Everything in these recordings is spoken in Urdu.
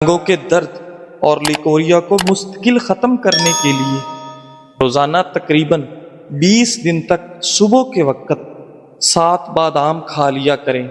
ٹانگوں کے درد اور لیکوریا کو مستقل ختم کرنے کے لیے روزانہ تقریباً 20 دن تک صبح کے وقت 7 بادام کھا لیا کریں۔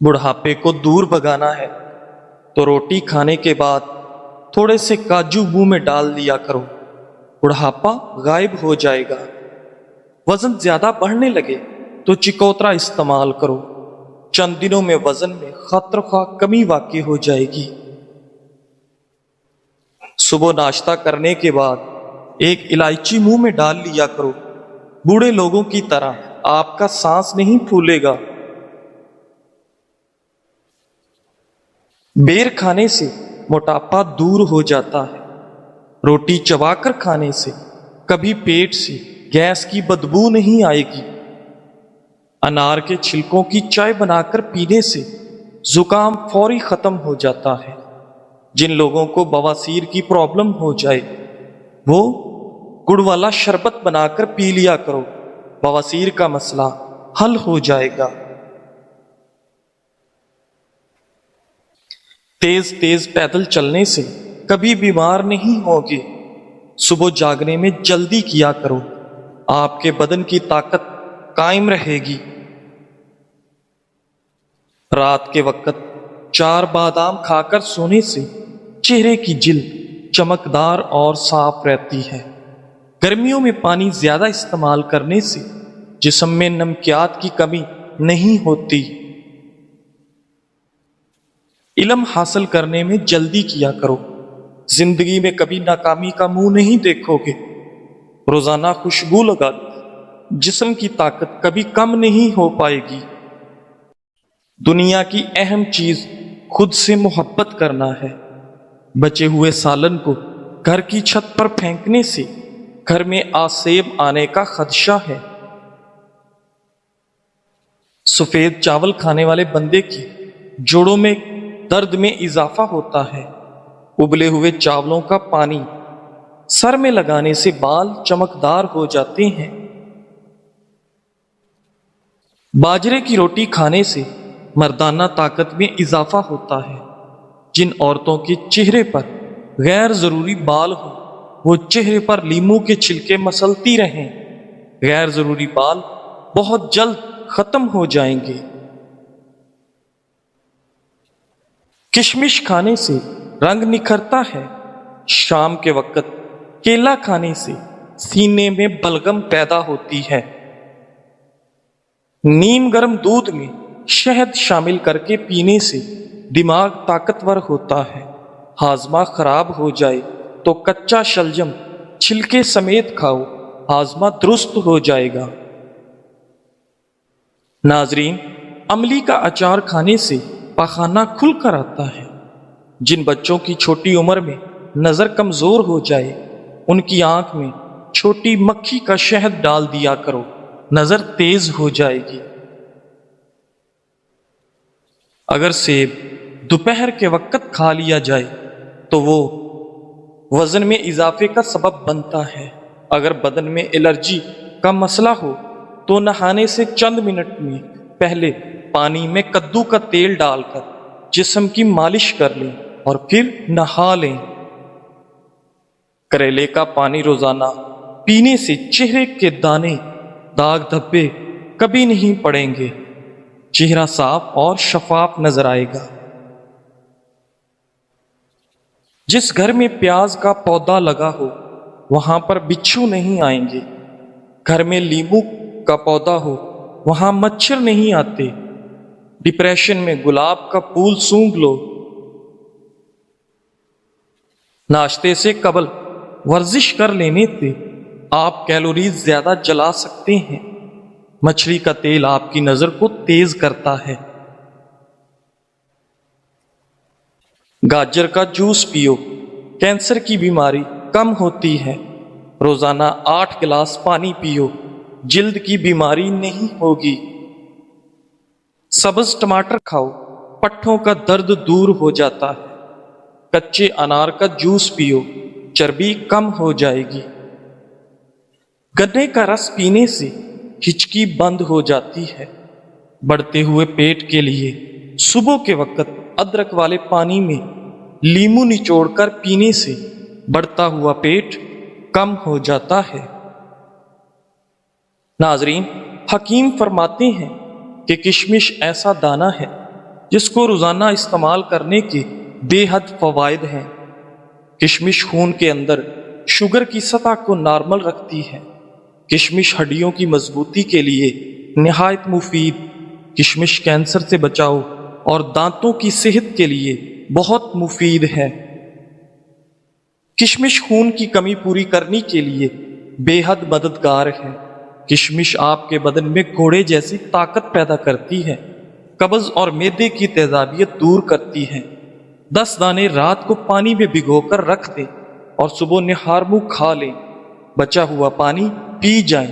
بڑھاپے کو دور بھگانا ہے تو روٹی کھانے کے بعد تھوڑے سے کاجو منہ میں ڈال دیا کرو، بڑھاپا غائب ہو جائے گا۔ وزن زیادہ بڑھنے لگے تو چکوترا استعمال کرو، چند دنوں میں وزن میں خطرخواہ کمی واقع ہو جائے گی۔ صبح ناشتہ کرنے کے بعد ایک الائچی منہ میں ڈال لیا کرو، بوڑھے لوگوں کی طرح آپ کا سانس نہیں پھولے گا۔ بیر کھانے سے موٹاپا دور ہو جاتا ہے۔ روٹی چبا کر کھانے سے کبھی پیٹ سے گیس کی بدبو نہیں آئے گی۔ انار کے چھلکوں کی چائے بنا کر پینے سے زکام فوری ختم ہو جاتا ہے۔ جن لوگوں کو بواسیر کی پرابلم ہو جائے وہ گڑ والا شربت بنا کر پی لیا کرو، بواسیر کا مسئلہ حل ہو جائے گا۔ تیز تیز پیدل چلنے سے کبھی بیمار نہیں ہوگے۔ صبح جاگنے میں جلدی کیا کرو، آپ کے بدن کی طاقت قائم رہے گی۔ رات کے وقت 4 بادام کھا کر سونے سے چہرے کی جلد چمکدار اور صاف رہتی ہے۔ گرمیوں میں پانی زیادہ استعمال کرنے سے جسم میں نمکیات کی کمی نہیں ہوتی۔ علم حاصل کرنے میں جلدی کیا کرو، زندگی میں کبھی ناکامی کا منہ نہیں دیکھو گے۔ روزانہ خوشبو لگا، جسم کی طاقت کبھی کم نہیں ہو پائے گی۔ دنیا کی اہم چیز خود سے محبت کرنا ہے۔ بچے ہوئے سالن کو گھر کی چھت پر پھینکنے سے گھر میں آسیب آنے کا خدشہ ہے۔ سفید چاول کھانے والے بندے کی جوڑوں میں درد میں اضافہ ہوتا ہے۔ ابلے ہوئے چاولوں کا پانی سر میں لگانے سے بال چمکدار ہو جاتے ہیں۔ باجرے کی روٹی کھانے سے مردانہ طاقت میں اضافہ ہوتا ہے۔ جن عورتوں کے چہرے پر غیر ضروری بال ہوں وہ چہرے پر لیموں کے چھلکے مسلتی رہیں، غیر ضروری بال بہت جلد ختم ہو جائیں گے۔ کشمش کھانے سے رنگ نکھرتا ہے۔ شام کے وقت کیلا کھانے سے سینے میں بلغم پیدا ہوتی ہے۔ نیم گرم دودھ میں شہد شامل کر کے پینے سے دماغ طاقتور ہوتا ہے۔ ہاضمہ خراب ہو جائے تو کچا شلجم چھلکے سمیت کھاؤ، ہاضمہ درست ہو جائے گا۔ ناظرین، املی کا اچار کھانے سے پخانہ کھل کر آتا ہے۔ جن بچوں کی چھوٹی عمر میں نظر کمزور ہو جائے ان کی آنکھ میں چھوٹی مکھی کا شہد ڈال دیا کرو، نظر تیز ہو جائے گی۔ اگر سیب دوپہر کے وقت کھا لیا جائے تو وہ وزن میں اضافے کا سبب بنتا ہے۔ اگر بدن میں الرجی کا مسئلہ ہو تو نہانے سے چند منٹ میں پہلے پانی میں کدو کا تیل ڈال کر جسم کی مالش کر لیں اور پھر نہا لیں۔ کریلے کا پانی روزانہ پینے سے چہرے کے دانے، داغ دھبے کبھی نہیں پڑیں گے، چہرہ صاف اور شفاف نظر آئے گا۔ جس گھر میں پیاز کا پودا لگا ہو وہاں پر بچھو نہیں آئیں گے۔ گھر میں لیمو کا پودا ہو وہاں مچھر نہیں آتے۔ ڈپریشن میں گلاب کا پھول سونگھ لو۔ ناشتے سے قبل ورزش کر لینے سے آپ کیلوریز زیادہ جلا سکتے ہیں۔ مچھلی کا تیل آپ کی نظر کو تیز کرتا ہے۔ گاجر کا جوس پیو، کینسر کی بیماری کم ہوتی ہے۔ روزانہ 8 گلاس پانی پیو، جلد کی بیماری نہیں ہوگی۔ سبز ٹماٹر کھاؤ، پٹھوں کا درد دور ہو جاتا ہے۔ کچے انار کا جوس پیو، چربی کم ہو جائے گی۔ گنے کا رس پینے سے ہچکی بند ہو جاتی ہے۔ بڑھتے ہوئے پیٹ کے لیے صبح کے وقت ادرک والے پانی میں لیمو نچوڑ کر پینے سے بڑھتا ہوا پیٹ کم ہو جاتا ہے۔ ناظرین، حکیم فرماتے ہیں کہ کشمش ایسا دانہ ہے جس کو روزانہ استعمال کرنے کے بے حد فوائد ہیں۔ کشمش خون کے اندر شوگر کی سطح کو نارمل رکھتی ہے۔ کشمش ہڈیوں کی مضبوطی کے لیے نہایت مفید، کشمش کینسر سے بچاؤ اور دانتوں کی صحت کے لیے بہت مفید ہے۔ کشمش خون کی کمی پوری کرنے کے لیے بے حد مددگار ہے۔ کشمش آپ کے بدن میں گھوڑے جیسی طاقت پیدا کرتی ہے، قبض اور معدے کی تیزابیت دور کرتی ہے۔ 10 دانے رات کو پانی میں بھگو کر رکھ دیں اور صبح نہار منہ کھا لیں، بچا ہوا پانی پی جائیں۔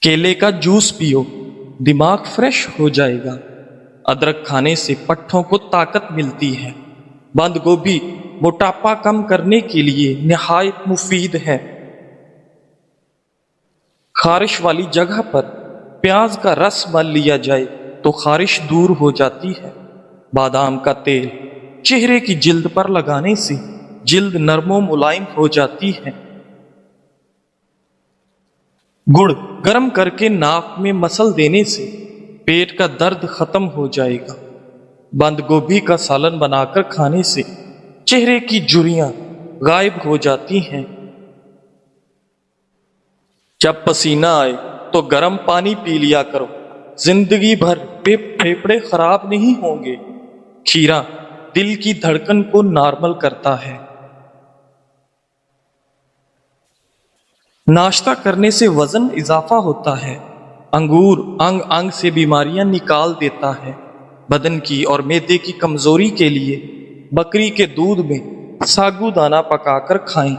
کیلے کا جوس پیو، دماغ فریش ہو جائے گا۔ ادرک کھانے سے پٹھوں کو طاقت ملتی ہے۔ بند گوبھی موٹاپا کم کرنے کے لیے نہایت مفید ہے۔ خارش والی جگہ پر پیاز کا رس مل لیا جائے تو خارش دور ہو جاتی ہے۔ بادام کا تیل چہرے کی جلد پر لگانے سے جلد نرم و ملائم ہو جاتی ہے۔ گڑ گرم کر کے ناک میں مسل دینے سے پیٹ کا درد ختم ہو جائے گا۔ بند گوبھی کا سالن بنا کر کھانے سے چہرے کی جھریاں غائب ہو جاتی ہیں۔ جب پسینہ آئے تو گرم پانی پی لیا کرو، زندگی بھر پھیپھڑے خراب نہیں ہوں گے۔ کھیرا دل کی دھڑکن کو نارمل کرتا ہے۔ ناشتہ کرنے سے وزن اضافہ ہوتا ہے۔ انگور انگ انگ سے بیماریاں نکال دیتا ہے۔ بدن کی اور معدے کی کمزوری کے لیے بکری کے دودھ میں ساگو دانہ پکا کر کھائیں۔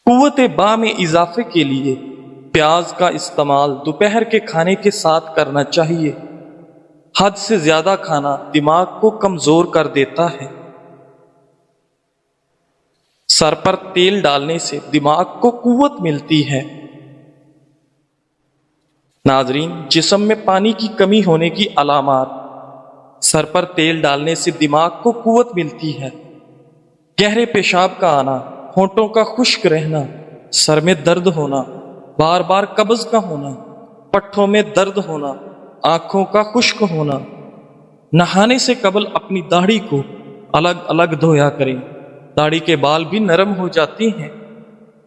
قوت با میں اضافے کے لیے پیاز کا استعمال دوپہر کے کھانے کے ساتھ کرنا چاہیے۔ حد سے زیادہ کھانا دماغ کو کمزور کر دیتا ہے۔ سر پر تیل ڈالنے سے دماغ کو قوت ملتی ہے۔ ناظرین، جسم میں پانی کی کمی ہونے کی علامات: سر پر تیل ڈالنے سے دماغ کو قوت ملتی ہے۔ گہرے پیشاب کا آنا، ہونٹوں کا خشک رہنا، سر میں درد ہونا، بار بار قبض کا ہونا، پٹھوں میں درد ہونا، آنکھوں کا خشک ہونا۔ نہانے سے قبل اپنی داڑھی کو الگ الگ دھویا کریں۔ داڑھی کے بال بھی نرم ہو جاتے ہیں۔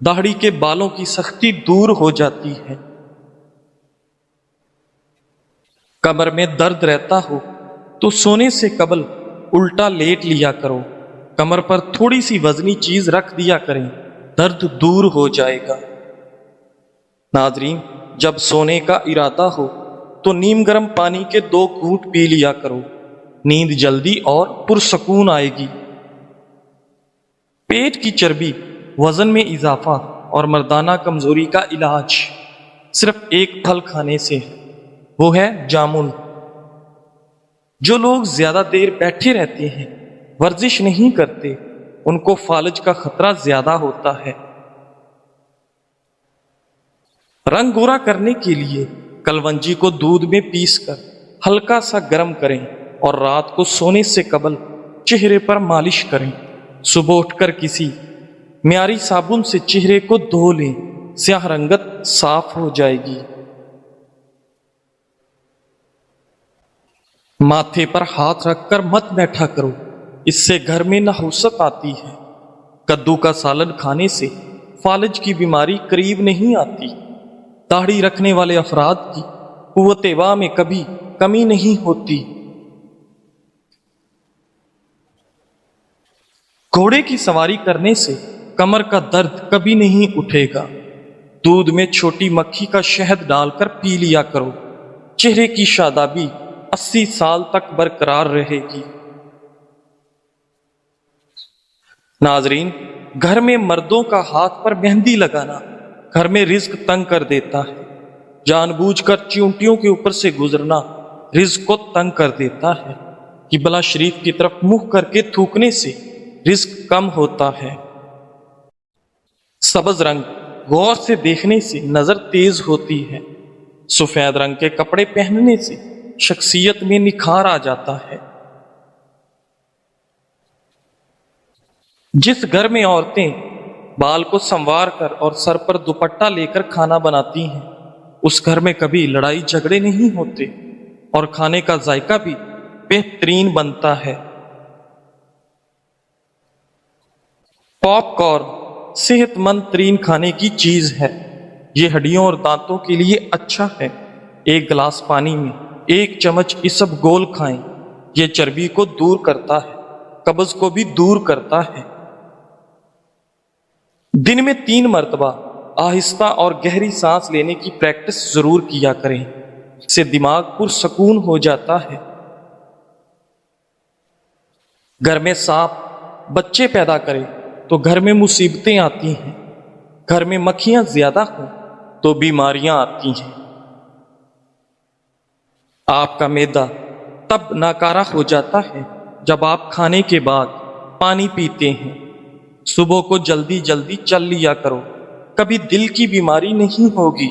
داڑھی کے بالوں کی سختی دور ہو جاتی ہے۔ کمر میں درد رہتا ہو تو سونے سے قبل الٹا لیٹ لیا کرو۔ کمر پر تھوڑی سی وزنی چیز رکھ دیا کریں، درد دور ہو جائے گا۔ ناظرین، جب سونے کا ارادہ ہو تو نیم گرم پانی کے 2 گھونٹ پی لیا کرو، نیند جلدی اور پرسکون آئے گی۔ پیٹ کی چربی، وزن میں اضافہ اور مردانہ کمزوری کا علاج صرف ایک پھل کھانے سے ہے، وہ ہے جامن۔ جو لوگ زیادہ دیر بیٹھے رہتے ہیں، ورزش نہیں کرتے، ان کو فالج کا خطرہ زیادہ ہوتا ہے۔ رنگ گورا کرنے کے لیے کلونجی کو دودھ میں پیس کر ہلکا سا گرم کریں اور رات کو سونے سے قبل چہرے پر مالش کریں۔ صبح اٹھ کر کسی معیاری صابن سے چہرے کو دھو لیں، سیاہ رنگت صاف ہو جائے گی۔ ماتھے پر ہاتھ رکھ کر مت بیٹھا کرو، اس سے گھر میں نحوست آتی ہے۔ کدو کا سالن کھانے سے فالج کی بیماری قریب نہیں آتی۔ داڑھی رکھنے والے افراد کی قوت وا میں کبھی کمی نہیں ہوتی۔ گھوڑے کی سواری کرنے سے کمر کا درد کبھی نہیں اٹھے گا۔ دودھ میں چھوٹی مکھی کا شہد ڈال کر پی لیا کرو، چہرے کی شادابی 80 سال تک برقرار رہے گی۔ ناظرین، گھر میں مردوں کا ہاتھ پر مہندی لگانا گھر میں رزق تنگ کر دیتا ہے۔ جان بوجھ کر چیونٹیوں کے اوپر سے گزرنا رزق کو تنگ کر دیتا ہے۔ قبلہ شریف کی طرف منہ کر کے تھوکنے سے رزق کم ہوتا ہے۔ سبز رنگ غور سے دیکھنے سے نظر تیز ہوتی ہے۔ سفید رنگ کے کپڑے پہننے سے شخصیت میں نکھار آ جاتا ہے۔ جس گھر میں عورتیں بال کو سنوار کر اور سر پر دوپٹہ لے کر کھانا بناتی ہیں، اس گھر میں کبھی لڑائی جھگڑے نہیں ہوتے اور کھانے کا ذائقہ بھی بہترین بنتا ہے۔ پاپ کارن صحت مند ترین کھانے کی چیز ہے۔ یہ ہڈیوں اور دانتوں کے لیے اچھا ہے۔ ایک گلاس پانی میں 1 چمچ اسب گول کھائیں۔ یہ چربی کو دور کرتا ہے، قبض کو بھی دور کرتا ہے۔ دن میں 3 مرتبہ آہستہ اور گہری سانس لینے کی پریکٹس ضرور کیا کریں، اس سے دماغ پرسکون ہو جاتا ہے۔ گھر میں سانپ بچے پیدا کرے تو گھر میں مصیبتیں آتی ہیں۔ گھر میں مکھیاں زیادہ ہوں تو بیماریاں آتی ہیں۔ آپ کا معدہ تب ناکارہ ہو جاتا ہے جب آپ کھانے کے بعد پانی پیتے ہیں۔ صبح کو جلدی جلدی چل لیا کرو، کبھی دل کی بیماری نہیں ہوگی۔